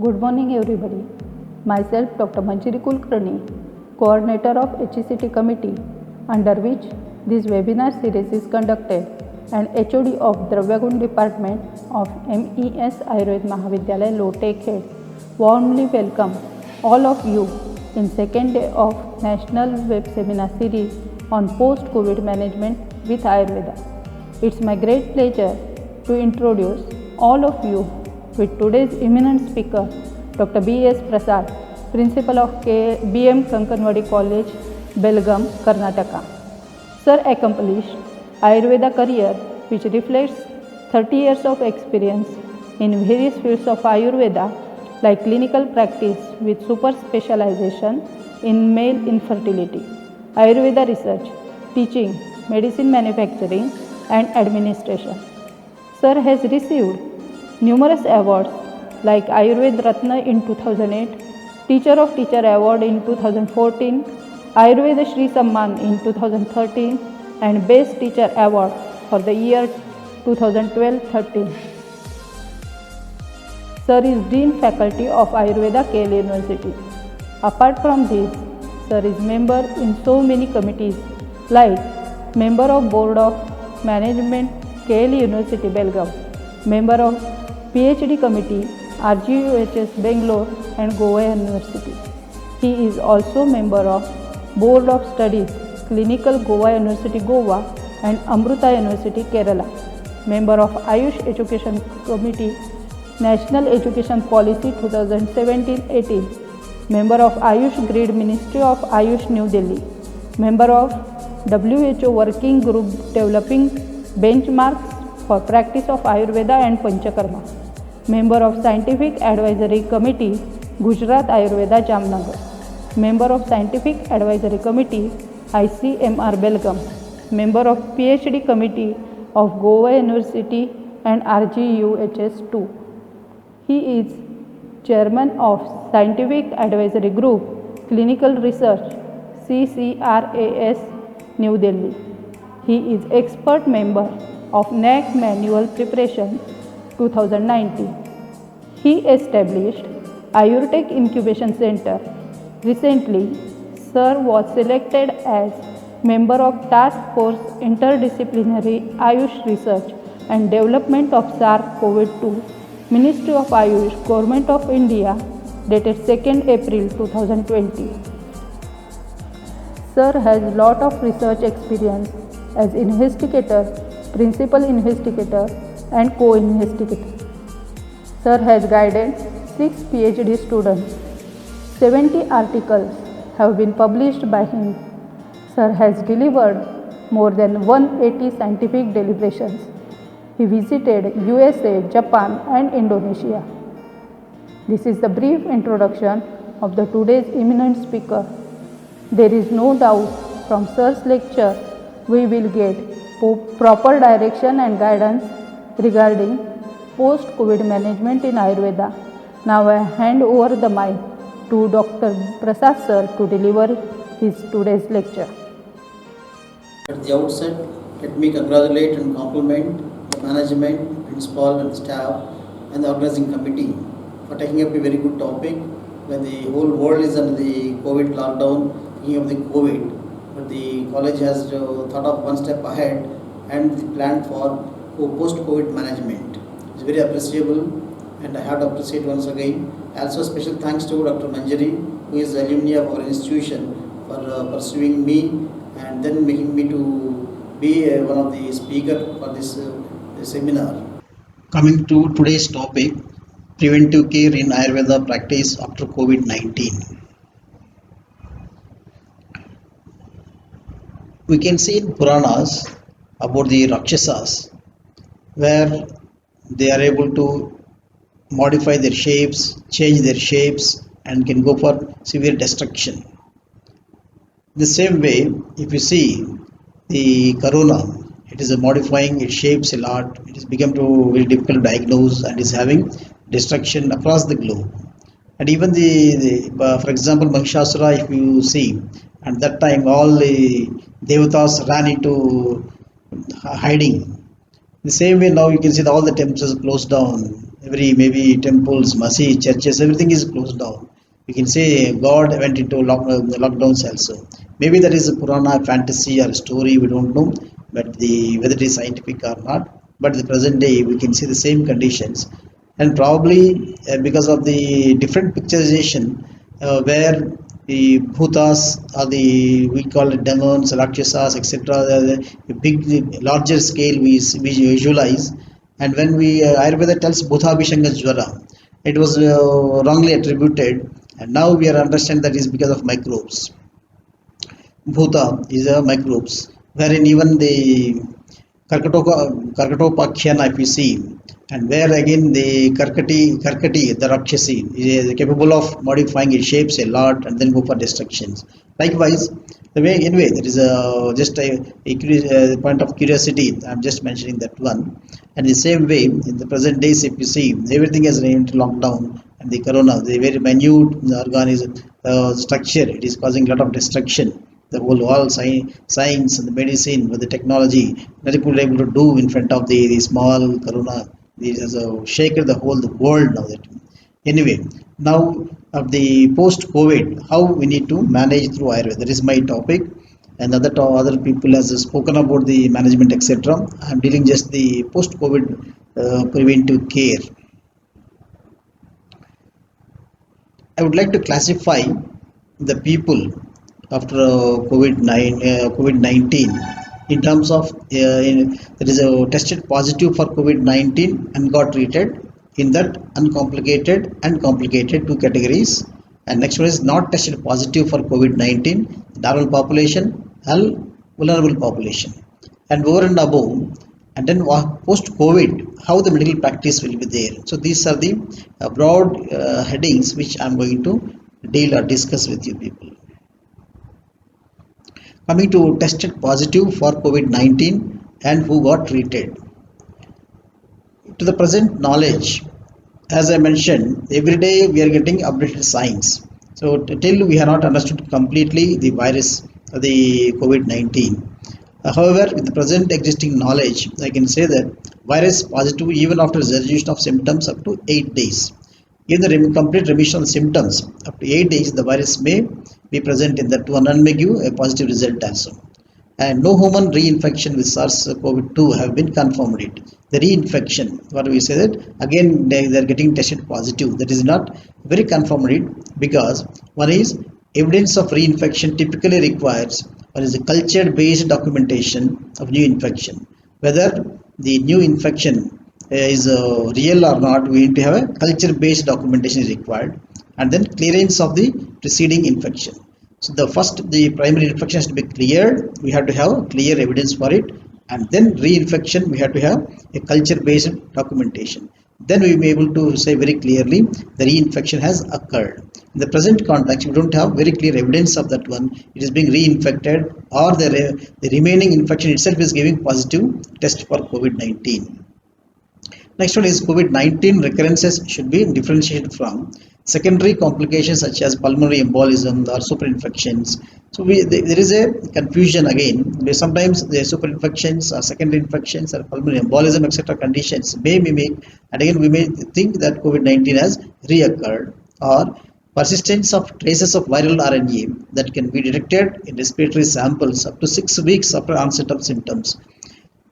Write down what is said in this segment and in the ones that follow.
Good morning everybody. Myself Dr. Manjari Kulkarni, Coordinator of HECT Committee, under which this webinar series is conducted, and HOD of Dravyagun Department of MES Ayurved Mahavidyalaya Lote Khed, warmly welcome all of you in second day of National Web Seminar Series on Post-COVID Management with Ayurveda. It's my great pleasure to introduce all of you with today's eminent speaker, Dr. B.S. Prasad, Principal of B.M. Kankanwadi College, Belgaum, Karnataka. Sir accomplished Ayurveda career which reflects 30 years of experience in various fields of Ayurveda like clinical practice with super specialization in male infertility, Ayurveda research, teaching, medicine manufacturing and administration. Sir has received numerous awards like Ayurveda Ratna in 2008, Teacher of Teacher Award in 2014, Ayurveda Shri Samman in 2013 and Best Teacher Award for the year 2012-13. Sir is Dean Faculty of Ayurveda, KL University. Apart from this, Sir is member in so many committees like Member of Board of Management, KL University, Belgaum, Member of PhD Committee, RGUHS Bangalore and Goa University. He is also member of Board of Studies, Clinical Goa University, Goa and Amruta University, Kerala. Member of Ayush Education Committee, National Education Policy 2017-18. Member of Ayush Grid Ministry of Ayush, New Delhi. Member of WHO Working Group Developing Benchmarks for Practice of Ayurveda and Panchakarma. Member of Scientific Advisory Committee, Gujarat Ayurveda, Jamnagar. Member of Scientific Advisory Committee, ICMR, Belgaum. Member of PhD Committee of Goa University and RGUHS 2. He is Chairman of Scientific Advisory Group, Clinical Research, CCRAS, New Delhi. He is expert member of NAC Manual Preparation 2019. He established Ayurtech Incubation Center. Recently, Sir was selected as member of Task Force Interdisciplinary Ayush Research and Development of SARS-CoV-2, Ministry of Ayush, Government of India, dated 2nd April 2020. Sir has lot of research experience as investigator, principal investigator and co-investigator. Sir has guided 6 PhD students. 70 articles have been published by him. Sir has delivered more than 180 scientific deliberations. He visited USA, Japan and Indonesia. This is the brief introduction of the today's eminent speaker. There is no doubt from Sir's lecture we will get proper direction and guidance regarding post-COVID management in Ayurveda. Now I hand over the mic to Dr. Prasad Sir to deliver his today's lecture. At the outset, let me congratulate and compliment the management, principal and staff and the organizing committee for taking up a very good topic when the whole world is under the COVID lockdown, thinking of the COVID. But the college has thought of one step ahead and planned for post-COVID management. It's very appreciable and I have to appreciate once again. Also special thanks to Dr. Manjari, who is the alumni of our institution, for pursuing me and then making me to be one of the speakers for this seminar. Coming to today's topic, preventive care in Ayurveda practice after COVID-19. We can see in Puranas about the Rakshasas, where they are able to modify their shapes, change their shapes and can go for severe destruction. The same way, if you see the corona, it is modifying its shapes a lot. It has become very difficult to diagnose and is having destruction across the globe. And even for example, Mahishasura, if you see, at that time all the devatas ran into hiding. The same way now you can see that all the temples are closed down every maybe temples, masjid, churches, everything is closed down. We can say God went into lockdowns also. Maybe that is a Purana fantasy or story, we don't know, but whether it is scientific or not. But the present day, we can see the same conditions, and probably because of the different picturization, where the bhutas or the we call it demons, rakshasas, etc. The big, larger scale we visualize, and when we Ayurveda tells Bhuthabhishanga Jwara, it was wrongly attributed, and now we are understand that is because of microbes. Bhuta is a microbes, wherein even the Karkatopakhyan, if you see, and where again the Karkati, the Rakshasi, is capable of modifying its shapes a lot and then go for destructions. Likewise, the way anyway, there is just a point of curiosity. I'm just mentioning that one. And the same way, in the present days, if you see, everything is into lockdown, and the corona, the very minute organism structure, it is causing a lot of destruction. The whole all science and the medicine with the technology that people are able to do in front of the small corona. This has shaken the world now. That anyway, now of the post COVID, how we need to manage through Ayurveda. That is my topic, and other people has spoken about the management, etc. I'm dealing just the post COVID preventive care. I would like to classify the people after COVID-19 in terms of there is a tested positive for COVID-19 and got treated, in that uncomplicated and complicated two categories. And next one is not tested positive for COVID-19, normal population and vulnerable population. And over and above, and then post COVID, how the medical practice will be there. So these are the broad headings which I'm going to deal or discuss with you people. Coming to tested positive for COVID-19 and who got treated. To the present knowledge, as I mentioned, every day we are getting updated science. So till we have not understood completely the virus, the COVID-19. However, with the present existing knowledge, I can say that virus positive even after resolution of symptoms up to 8 days. In the complete remission of symptoms up to 8 days, the virus may be present in that one and may give a positive result also. And no human reinfection with SARS-CoV-2 have been confirmed it. The reinfection, what we say that again they are getting tested positive. That is not very confirmed it, because one is evidence of reinfection typically requires one is a culture-based documentation of new infection. Whether the new infection is real or not, we need to have a culture-based documentation is required, and then clearance of the preceding infection. So the primary infection has to be cleared. We have to have clear evidence for it, and then reinfection we have to have a culture-based documentation. Then we will be able to say very clearly the reinfection has occurred. In the present context, we don't have very clear evidence of that one. It is being reinfected, or the remaining infection itself is giving positive test for COVID-19. Next one is COVID-19 recurrences should be differentiated from secondary complications such as pulmonary embolism or superinfections. So there is a confusion again. Sometimes the superinfections or secondary infections or pulmonary embolism etc. conditions may mimic, and again we may think that COVID-19 has reoccurred, or persistence of traces of viral RNA that can be detected in respiratory samples up to 6 weeks after onset of symptoms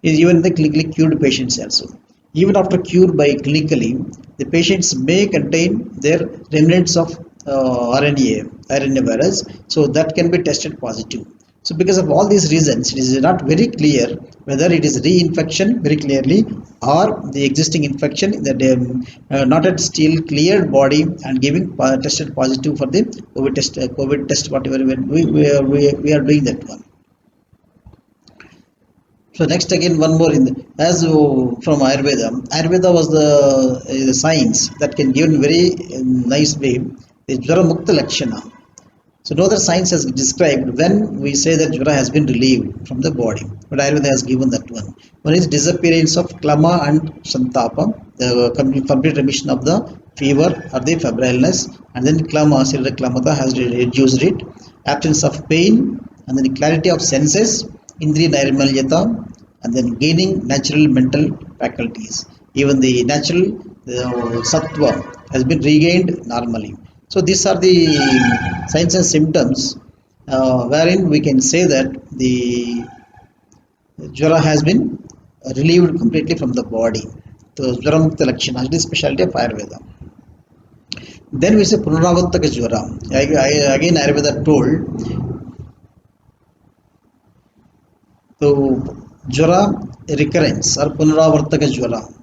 is even the clinically cured patients also. Even after cure by clinically, the patients may contain their remnants of RNA virus, so that can be tested positive. So because of all these reasons, it is not very clear whether it is reinfection very clearly, or the existing infection that not at still cleared body and giving tested positive for the COVID test whatever we are doing that one. So next again one more from Ayurveda was the science that can give in very nice way the Jvara Mukta Lakshana. So no other science has described when we say that Jvara has been relieved from the body, but Ayurveda has given that one. One is disappearance of klama and santapa, the complete remission of the fever or the febrileness, and then klama, klamata has reduced it, absence of pain, and then clarity of senses, indriya nirmalyata, and then gaining natural mental faculties. even the natural sattva has been regained normally. So these are the signs and symptoms wherein we can say that the Jwara has been relieved completely from the body. So Jwara Mukta Lakshana is the specialty of Ayurveda. Then we say Punaravartaka Jwara. Again Ayurveda told, so Jwara recurrence or Punaravartaka Jwara.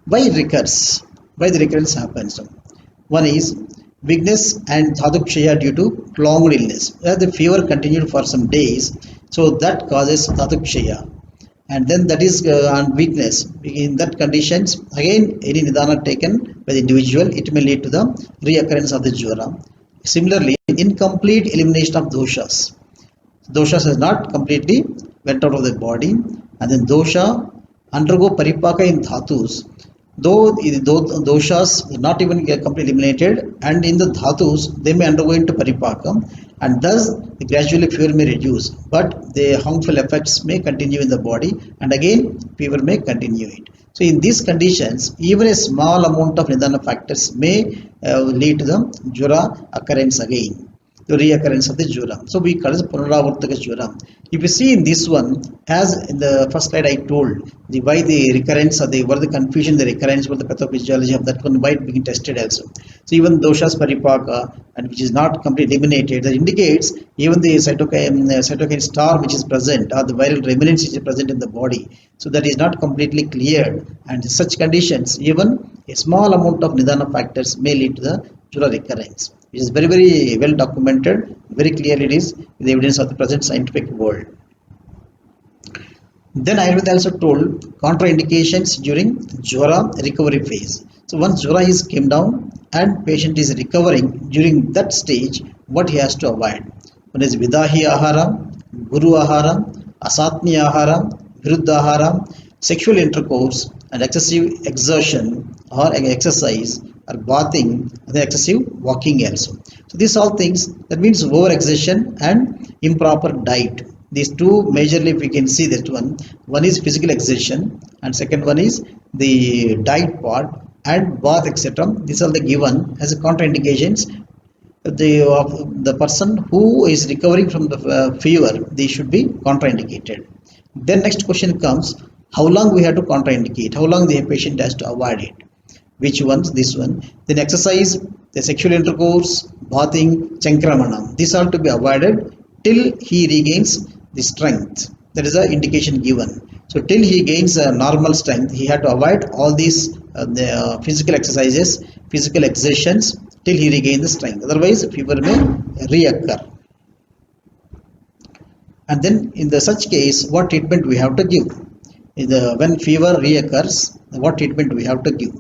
Why it recurs? Why the recurrence happens? One is weakness and dhatukshaya due to prolonged illness. Where the fever continued for some days, so that causes dhatukshaya. And then that is on weakness. In that conditions, again any nidana taken by the individual, it may lead to the reoccurrence of the jwara. Similarly, incomplete elimination of doshas. Doshas has not completely went out of the body, and then dosha undergo paripaka in dhatus. Though doshas are not even get completely eliminated, and in the dhatus they may undergo into paripaka, and thus gradually fever may reduce, but the harmful effects may continue in the body, and again fever may continue it. So in these conditions, even a small amount of nidana factors may lead to the jwara occurrence again, the reoccurrence of the jwara. So we call it Punaravartaka jwara. If you see in this one, as in the first slide I told, the why the recurrence or the what the confusion, the recurrence, what the pathophysiology of that one, why it being tested also. So even doshas paripaka, and which is not completely eliminated, that indicates even the cytokine storm which is present, or the viral remnants which is present in the body. So that is not completely cleared, and in such conditions, even a small amount of nidana factors may lead to the jwara recurrence, which is very, very well documented, very clearly it is with the evidence of the present scientific world. Then Ayurveda also told contraindications during jwara recovery phase. So once jwara is came down and patient is recovering, during that stage, what he has to avoid? One is Vidahi Ahara, Guru Ahara, Asatmi Ahara, Viruddha Ahara, sexual intercourse, and excessive exertion or exercise or bathing, and excessive walking also. So these all things, that means over exertion and improper diet. These two majorly, if we can see that one is physical exertion, and second one is the diet part and bath, etc. These are the given as a contraindications. The person who is recovering from the fever, they should be contraindicated. Then next question comes, how long we have to contraindicate, how long the patient has to avoid it, which ones? This one. Then exercise, the sexual intercourse, bathing, chankramana, these are to be avoided till he regains the strength. That is the indication given. So till he gains a normal strength, he had to avoid all these physical exercises, physical exertions, till he regains the strength. Otherwise fever may reoccur. And then in the such case, what treatment we have to give? When fever reoccurs, what treatment we have to give?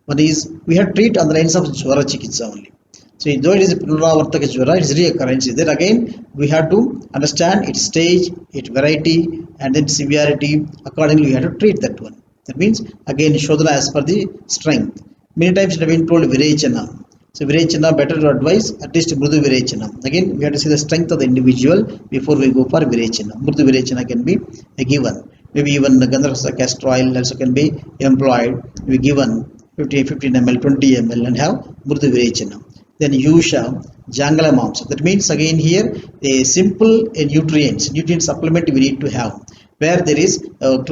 One is, we have to treat on the lines of jwara chikitsa only. So though it is a punaravartaka jwara, it is reoccurrence. Then again we have to understand its stage, its variety, and then severity. Accordingly we have to treat that one. That means again shodhana as per the strength. Many times we have been told virechana. So virechana, better to advise at least mrudu virechana. Again we have to see the strength of the individual before we go for virechana. Mrudu virechana can be given. Maybe even the gandharva castor oil also can be employed. We given 15 ml, 20 ml, and have mrudu virechana. Then yusha, jangala mamsa. That means again here a simple nutrient supplement we need to have. Where there is the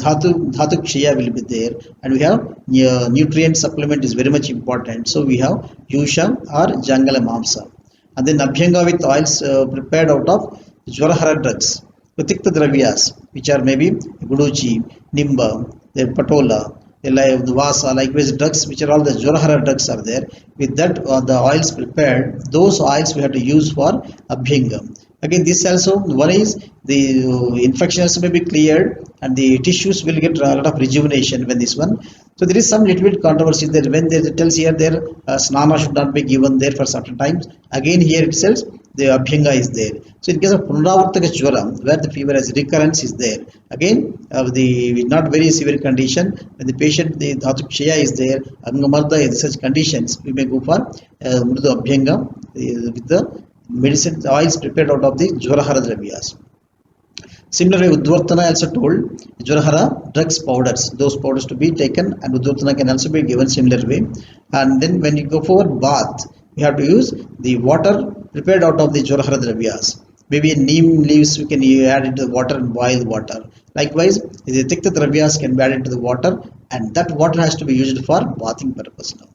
dhatu kshaya will be there, and we have nutrient supplement is very much important. So we have yusha or jangala mamsa, and then abhyanga with oils prepared out of jwarahara drugs, utikta dravyas, which are maybe guduchi, nimba, the patola, the vasa, likewise drugs, which are all the jwarahara drugs are there. With that the oils prepared, those oils we have to use for abhyanga. Again, this also, one is the infections may be cleared and the tissues will get a lot of rejuvenation when this one. So there is some little bit controversy there when they tells here there snana should not be given there for certain times. Again here itself the abhyanga is there. So in case of punaravartaka jwara, where the fever as recurrence is there, again the not very severe condition, when the patient the dhatu kshaya is there, angamarda in such conditions, we may go for mrudu abhyanga with the medicine oils prepared out of the jwarahara dravyas. Similar way, Udvartana also told Jwarahara drugs powders, those powders to be taken, and Udvartana can also be given similar way. And then when you go for bath, we have to use the water prepared out of the Jwarahara dravyas. Maybe neem leaves we can add into the water and boil the water. Likewise, the Tikta dravyas can be added into the water, and that water has to be used for bathing purpose now.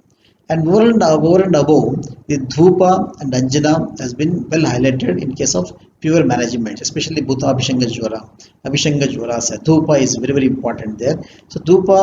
And over and above, the Dhupa and Anjana has been well highlighted in case of fever management, especially Bhuta Abhishanga Jwara. Abhishanga Jwara, Dhupa is very, very important there. So Dhupa,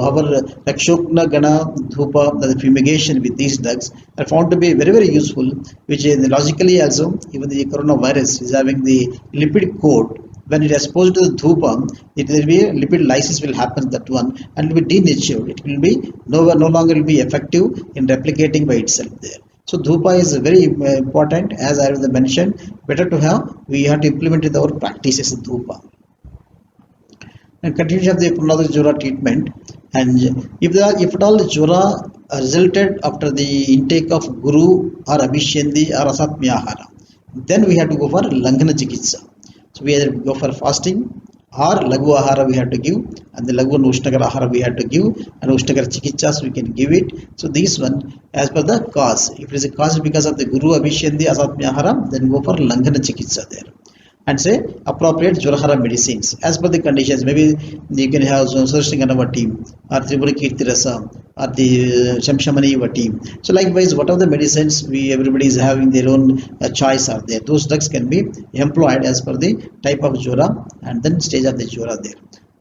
our Rakshokna Gana Dhupa, the fumigation with these drugs are found to be very, very useful, which is logically also, even the coronavirus is having the lipid coat. When it is exposed to the dhupa, it will be lipid lysis will happen that one, and it will be denatured. It will be no longer will be effective in replicating by itself there. So dhupa is very important, as I have mentioned. Better to have, we have to implement it in our practices dhupa. And continuation of the Pranada Jura treatment. And if at all the Jura resulted after the intake of Guru or Abhishendi or Asatmyahara, then we have to go for Langana Chikitsa. So we either go for fasting or Lagu Ahara we have to give, and the Lagu and Ushnagara Ahara we have to give, and Ushnagara Chikitsas we can give it. So this one, as per the cause, if it is a cause because of the Guru Abhishendi Asatmyahara, then go for Langana Chikitsa there. And say appropriate Jwarahara medicines as per the conditions. Maybe you can have Sudarshan team or Tripura Kirti Rasa or the Shamshamani team. So likewise, whatever the medicines everybody is having their own choice are there. Those drugs can be employed as per the type of Jwara and then stage of the Jwara there.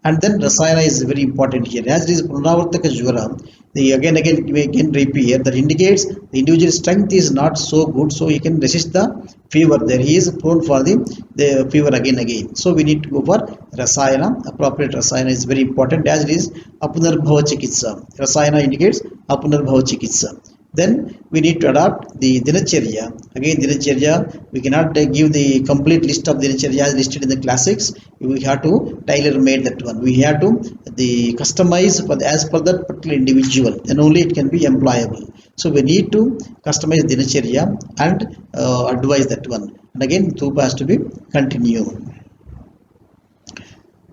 And then Rasayana is very important here. As it is Punavartaka Jwara, the again we again repeat here, that indicates the individual strength is not so good, so he can resist the fever there. He is prone for the fever again. So we need to go for Rasayana. Appropriate Rasayana is very important, as it is Apunarbhava Chikitsa. Rasayana indicates Apunarbhava Chikitsa. Then we need to adopt the Dinacharya. Again, Dinacharya, we cannot give the complete list of Dinacharya as listed in the classics. We have to tailor made that one. We have to customize as per that particular individual, and only it can be employable. So we need to customize Dinacharya and advise that one. And again, Dhupa has to be continued.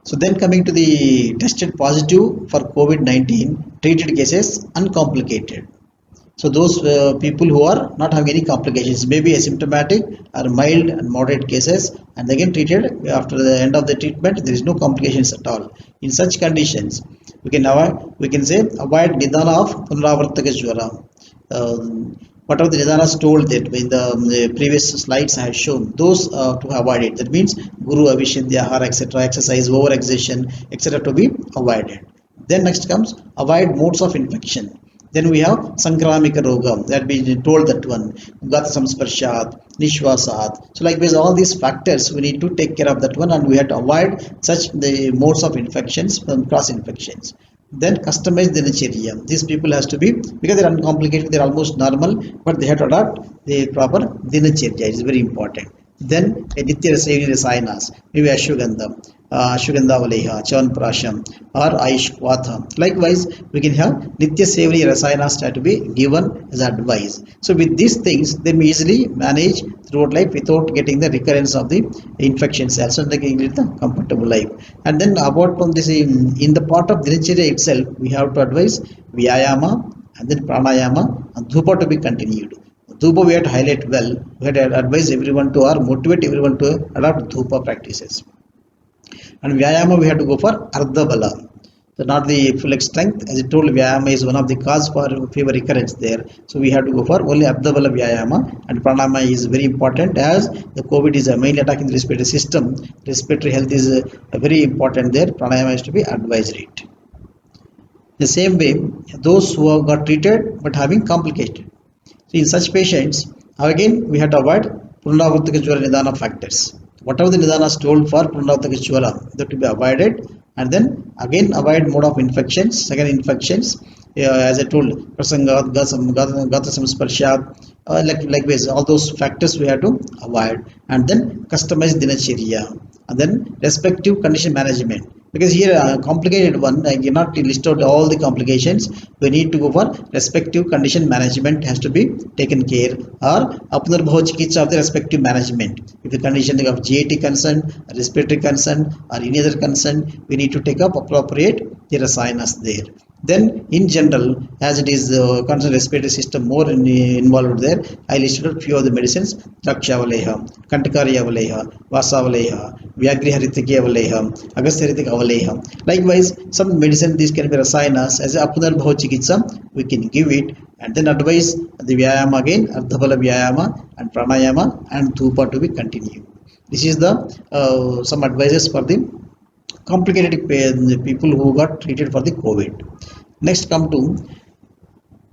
So then coming to the tested positive for COVID-19, treated cases uncomplicated. So those people who are not having any complications, maybe asymptomatic or mild and moderate cases, and again treated after the end of the treatment, there is no complications at all. In such conditions, we can say avoid nidana of Punaravartaka Jwara. Whatever the Nidanas told that in the previous slides I have shown, those to avoid it. That means Guru, Abhishendya, Ahara, etc., exercise, over-exertion, etc. to be avoided. Then next comes avoid modes of infection. Then we have Sankramika Rogam, that we told that one, Gata Samsparshat, Nishwasat. So likewise, all these factors we need to take care of that one, and we have to avoid such the modes of infections, cross infections. Then customize the Dinacharya. These people has to be, because they are uncomplicated, they are almost normal, but they have to adopt the proper Dinacharya. It is very important. Then a Nitya Rasayanas, maybe Ashwagandha, Ashwagandha Valeha, Chavanprasham, or Aishkwatha. Likewise, we can have Nitya Sevani Rasayanas to be given as advice. So with these things, they may easily manage throughout life without getting the recurrence of the infections, also they can lead the comfortable life. And then about from this, in the part of Dinacharya itself, we have to advise Vyayama and then Pranayama and Dhupa to be continued. Dhupa we have to highlight well. We have to advise everyone to or motivate everyone to adopt Dhupa practices. And Vyayama we have to go for Ardha Bala. So not the full strength. As I told, Vyayama is one of the cause for fever recurrence there. So we have to go for only Ardha Bala Vyayama, and Pranayama is very important, as the COVID is mainly attacking the respiratory system. Respiratory health is very important there. Pranayama is to be advised it. The same way, those who have got treated but having complicated. So in such patients, again we have to avoid Punavartaka Jwara Nidana factors. Whatever the Nidana is told for Punavartaka Jwara, that to be avoided, and then again avoid mode of infections, second infections, as I told, Prasangat, Gata Samsparshat, likewise, all those factors we have to avoid, and then customize Dinacharya, and then respective condition management. because here complicated one, I cannot list out all the complications. We need to go for respective condition management has to be taken care, or apunarbhav chikitsa of the respective management. If the condition of GAT concern, respiratory concern, or any other concern, we need to take up appropriate the rasayanas there. Then in general, as it is concerned respiratory system more involved there, I listed out few of the medicines: Drakshavaleha, Kantakariyavaleha, Vasavaleha, Vyagriharitiki Agastharitiki Avaleha. Likewise, some medicine these can be rasayanas as a Apunarbhav Chikitsa, we can give it, and then advise the Vyayama again, Ardhabala Vyayama and Pranayama and Dhupa to be continued. This is the some advices for the complicated people who got treated for the COVID. Next, come to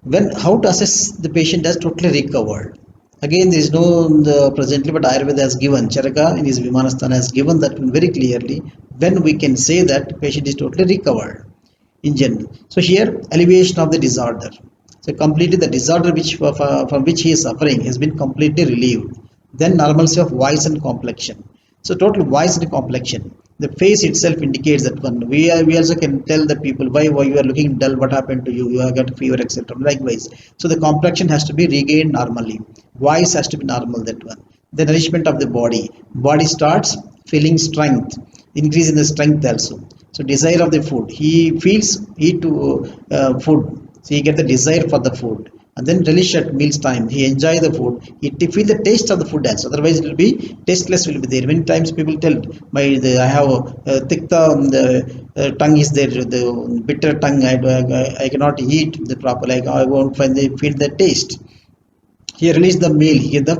when how to assess the patient as totally recovered. Again, there is no presently, but Ayurveda has given, Charaka in his Vimanasthana has given that very clearly when we can say that patient is totally recovered in general. So here, alleviation of the disorder. So completely the disorder which from which he is suffering has been completely relieved. Then normalcy of voice and complexion. So total voice and complexion. The face itself indicates that one. We also can tell the people why you are looking dull, what happened to you, you have got fever, etc. Likewise. So the complexion has to be regained normally. Voice has to be normal, that one. The nourishment of the body. Body starts feeling strength, increase in the strength also. So desire of the food. He feels eat to food. So he get the desire for the food, and then relish at meals time. He enjoy the food. He feel the taste of the food also. Otherwise, it will be tasteless. Will be there. Many times people tell, I have thick the tongue is there. The bitter tongue. I cannot eat the proper. Like I won't feel the taste. He release the meal. He get the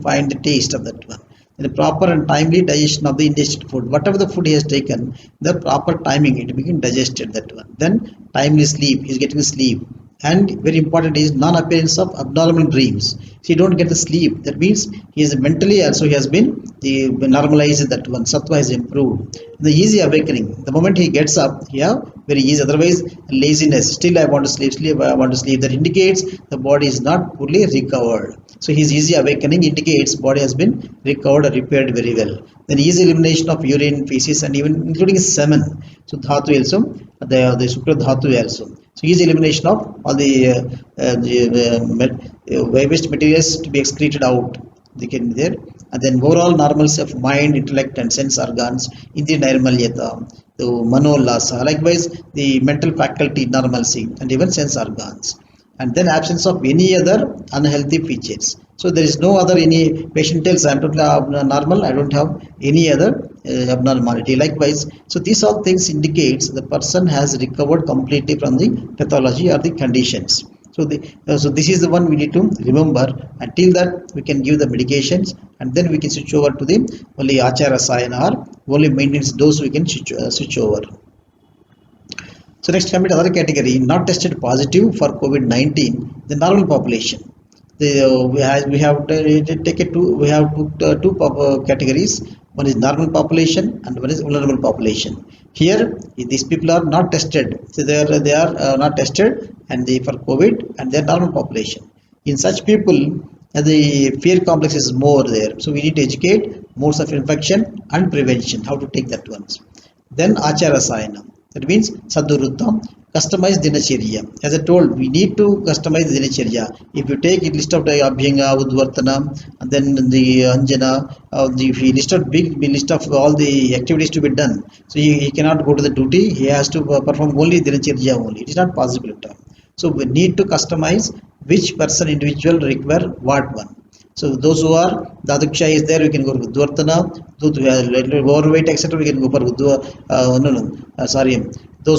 find the taste of that one. The proper and timely digestion of the ingested food. Whatever the food he has taken, the proper timing it begin digested, that one. Then timely sleep. He is getting sleep. And very important is non-appearance of abnormal dreams. So you don't get the sleep. That means he is mentally also he has been normalized, that one. Sattva has improved. The easy awakening. The moment he gets up, very easy. Otherwise, laziness. Still I want to sleep. I want to sleep. That indicates the body is not fully recovered. So his easy awakening indicates body has been recovered or repaired very well. Then easy elimination of urine, feces, and even including semen. So dhatu also, the Shukra dhatu also. So easy elimination of all the waste materials to be excreted out. They can be there. And then overall normalcy of mind, intellect, and sense organs in the nirmalyata, the manolasa. Likewise, the mental faculty normalcy and even sense organs. And then absence of any other unhealthy features. So there is no other any patient tells I am totally normal. I don't have any other abnormality. Likewise, so these all things indicates the person has recovered completely from the pathology or the conditions. So so this is the one we need to remember. Until that we can give the medications, and then we can switch over to the only Achara Rasayana or only maintenance dose we can switch over. So next coming to other category, not tested positive for COVID-19, the normal population. We have taken two categories. One is normal population and one is vulnerable population. Here, these people are not tested. So they are not tested, and they for COVID, and they are normal population. In such people, the fear complex is more there. So we need to educate modes of infection and prevention, how to take that ones. Then Achara Sayana. That means Sadhurutta, customize Dinacharya. As I told, we need to customize the Dinacharya. If you take a list of the Abhyanga, Udvartana, and then the Anjana, if you list out big list of all the activities to be done, so he cannot go to the duty, he has to perform only Dinacharya only. It is not possible at all. So we need to customize which person individual require what one. So those who are Dadaksha is there, we can go for Udvartana. Those who are overweight, etc., we can go for Those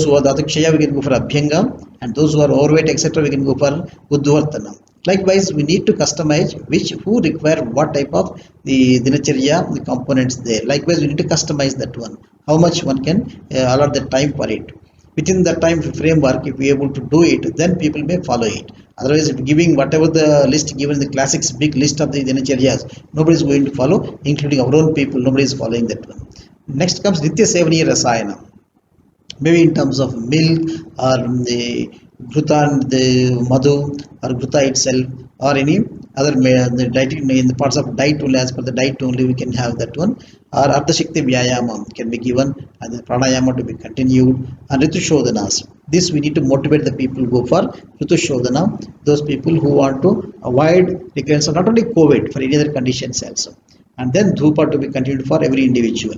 who are Dadaksha, we can go for Abhyanga, and those who are overweight, etc., we can go for Udvartana. Likewise, we need to customize who require what type of the Dinacharya, the components there. Likewise, we need to customize that one. How much one can allot the time for it. Within the time framework, if we are able to do it, then people may follow it. Otherwise, if giving whatever the list given, the classics big list of the Dinacharyas, nobody is going to follow, including our own people, nobody is following that one. Next comes Nitya Sevaniya Rasayana. Maybe in terms of milk or the Ghruta and the madhu or Ghruta itself or any other the diet in the parts of diet only as per the diet only we can have that one or Ardha Shakti Vyayama can be given and the pranayama to be continued and Ritu Shodhanas. This we need to motivate the people to go for Ritu Shodhana, those people who want to avoid recurrence of not only COVID for any other conditions also. And then Dhupa to be continued for every individual.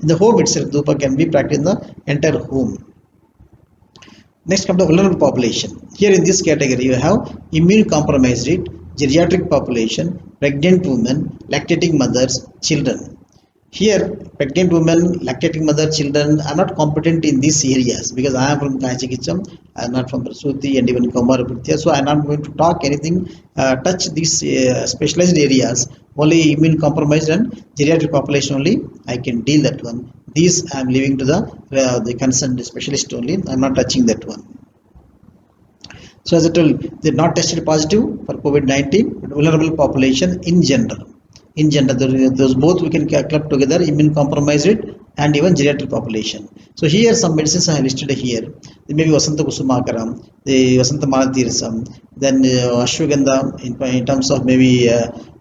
In the home itself, Dhupa can be practiced in the entire home. Next come the vulnerable population. Here in this category you have immune compromised, geriatric population, pregnant women, lactating mothers, children. Here pregnant women, lactating mother, children are not competent in these areas because I am from Kachikicham, I am not from Prasuti and even Kamarapurtya, so I am not going to talk anything, touch these specialized areas. Only immune compromised and geriatric population only I can deal that one. These I am leaving to the concerned specialist only. I am not touching that one. So as I told, they are not tested positive for COVID-19, but vulnerable population in general. In general, those both we can club together, immune compromised and even geriatric population. So here some medicines I listed here. Maybe Vasanta Kusumakaram, the Vasanta Malatirsam, then Ashwagandha in terms of maybe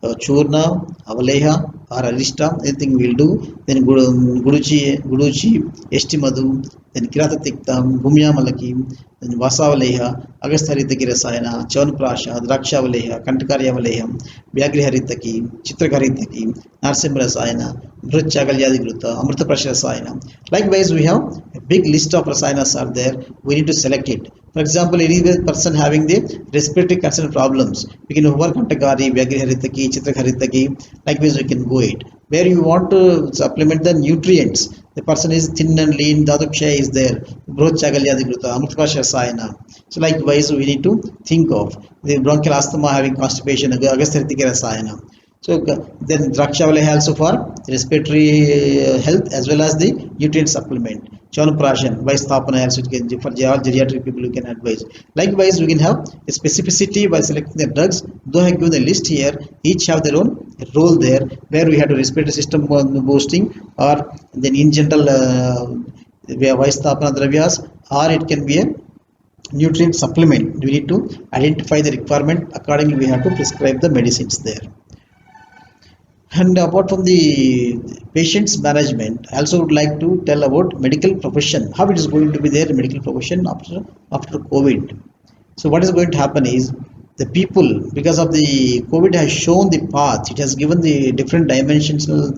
Churna, Avaleha or Arista, anything we'll do. Then Guduchi, Estimadu, then Kirata Tiktam, Gumya Malaki, then Vasavaleha, Agastharitaki Rasayana, Chavanprasha, Drakshavaleha, Kantakaryavaleham, Vyagriharitaki, Chitrakaritaki, Narsimha Rasayana, Mrutchagalyadi Gruta, Amrita Prasha Rasayana. Likewise, we have a big list of rasayanas are there. We need to select it. For example, any person having the respiratory concern problems, we can over Kantakari, Vyagriharitaki, Chitrakaritaki. Likewise, we can go it. Where you want to supplement the nutrients, the person is thin and lean, Daduksha is there, Brochagalyadikruta, Amrutpasha Sayana. So likewise we need to think of the bronchial asthma having constipation, Agastharitike Rasayana. So then Drakshavale also for respiratory health as well as the nutrient supplement. Chavanprashan, Vaisthapana also for all geriatric people you can advise. Likewise, we can have a specificity by selecting the drugs. Though I give the list here, each have their own role there, where we have to respiratory system boosting, or then in general Vaisthapana Dravyas, or it can be a nutrient supplement. We need to identify the requirement accordingly. We have to prescribe the medicines there. And apart from the patient's management, I also would like to tell about medical profession, how it is going to be there in medical profession after COVID. So what is going to happen is the people, because of the COVID has shown the path, it has given the different dimensional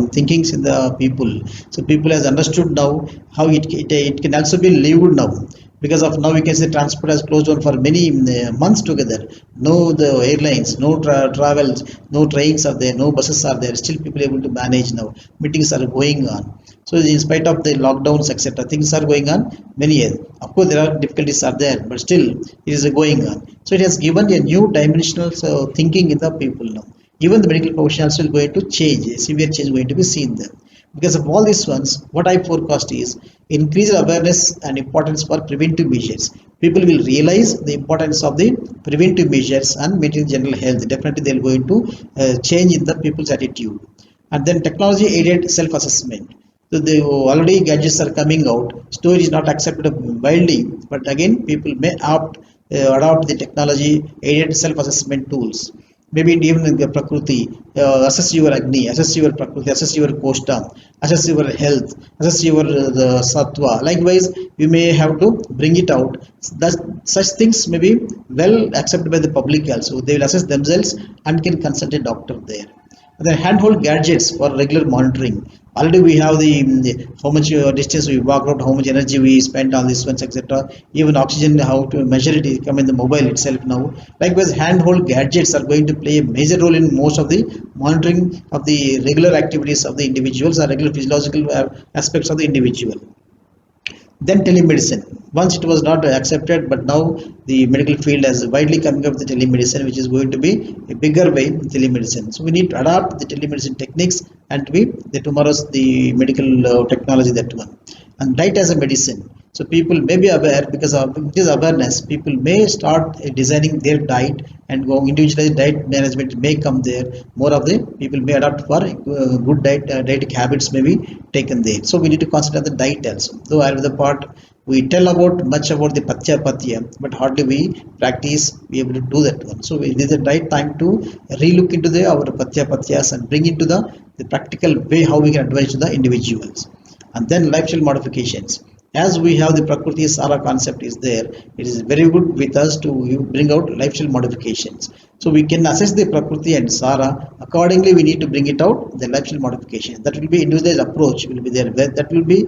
thinkings in the people. So people has understood now how it can also be lived now. Because of now we can say transport has closed down for many months together. No the airlines, no travels, no trains are there, no buses are there. Still people are able to manage now. Meetings are going on. So in spite of the lockdowns etc., things are going on many years. Of course there are difficulties are there, but still it is going on. So it has given a new dimensional thinking in the people now. Even the medical profession also is going to change. A severe change going to be seen there. Because of all these ones, what I forecast is increased awareness and importance for preventive measures. People will realize the importance of the preventive measures and maintaining general health. Definitely they are going to change in the people's attitude. And then technology aided self-assessment. So the already gadgets are coming out. Storage is not accepted widely, but again people may adopt the technology aided self-assessment tools. Maybe even in the Prakruti, assess your Agni, assess your Prakruti, assess your Koshta, assess your health, assess your the Sattva. Likewise, you may have to bring it out. Such things may be well accepted by the public also. They will assess themselves and can consult a doctor there. The handheld gadgets for regular monitoring. Already we have the how much distance we walk out, how much energy we spent on this ones, etc. Even oxygen, how to measure it, come in the mobile itself now. Likewise, handheld gadgets are going to play a major role in most of the monitoring of the regular activities of the individuals or regular physiological aspects of the individual. Then telemedicine. Once it was not accepted, but now the medical field has widely coming up with the telemedicine, which is going to be a bigger way in telemedicine. So we need to adapt the telemedicine techniques and to be the tomorrow's the medical technology, that one. And diet as a medicine. So people may be aware, because of this awareness, people may start designing their diet and go individualized diet management may come there. More of the people may adopt for good dietic habits may be taken there. So we need to consider the diet also. Though Ayurveda part We tell about much about the Patya, but hardly we practice be able to do that one. So it is the right time to relook into our Patyas and bring into the practical way how we can advise to the individuals. And then lifestyle modifications. As we have the Prakriti Sara concept is there, it is very good with us to bring out lifestyle modifications. So we can assess the Prakriti and Sara. Accordingly, we need to bring it out the lifestyle modification. That will be individualized approach will be there. That will be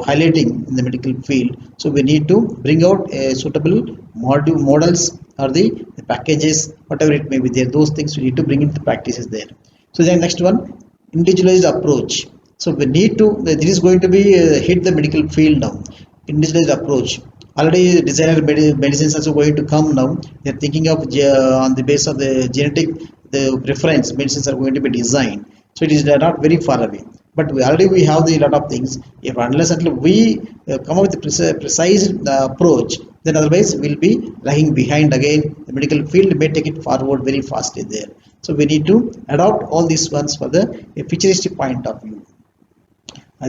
highlighting in the medical field. So we need to bring out suitable models or the packages, whatever it may be there. Those things we need to bring into practices there. So then next one, individualized approach. So we need to, this is going to be hit the medical field now. Individualized approach. Already designer medicines also going to come now. They are thinking of on the basis of the genetic, the preference medicines are going to be designed. So it is not very far away. But we have the lot of things. If unless until we come up with a precise approach, then otherwise we'll be lagging behind again. The medical field may take it forward very fastly there. So we need to adopt all these ones for the futuristic point of view.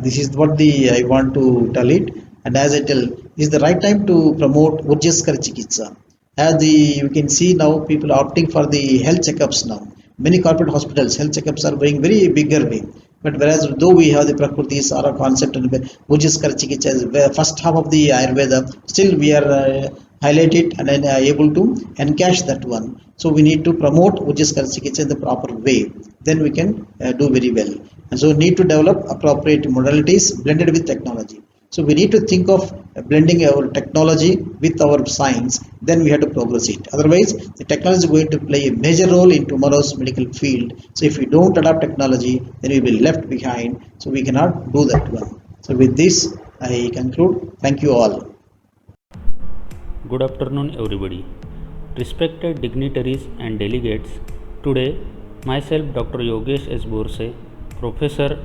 This is what I want to tell it, and as I tell, this is the right time to promote Urjaskar Chikitsa. As you can see now, people are opting for the health checkups now. Many corporate hospitals, health checkups are going very bigger way. But whereas though we have the Prakriti Sara concept and Urjaskar Chikitsa as first half of the Ayurveda, still we are highlight it and then able to encash that one. So we need to promote Urjaskar Chikitsa in the proper way. Then we can do very well. And so need to develop appropriate modalities blended with technology. So we need to think of blending our technology with our science, then we have to progress it. Otherwise, the technology is going to play a major role in tomorrow's medical field. So if we don't adopt technology, then we will be left behind. So we cannot do that one. So with this, I conclude. Thank you all. Good afternoon, everybody. Respected dignitaries and delegates, today myself, Dr. Yogesh S. Borse, Professor,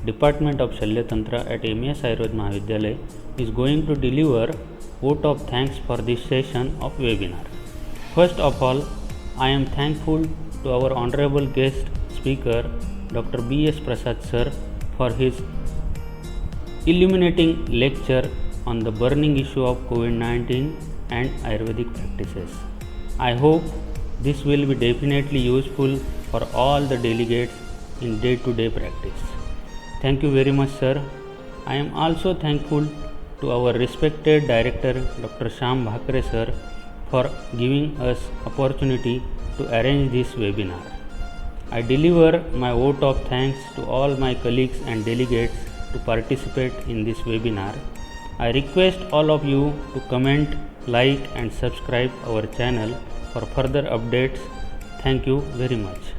Department of Shalyatantra at MES Ayurved Mahavidyalaya, is going to deliver vote of thanks for this session of webinar. First of all, I am thankful to our honorable guest speaker, Dr. B.S. Prasad sir, for his illuminating lecture on the burning issue of COVID-19 and Ayurvedic practices. I hope this will be definitely useful for all the delegates in day-to-day practice. Thank you very much, sir. I am also thankful to our respected director, Dr. Shyam Bhakre sir, for giving us opportunity to arrange this webinar. I deliver my vote of thanks to all my colleagues and delegates to participate in this webinar. I request all of you to comment, like and subscribe our channel for further updates. Thank you very much.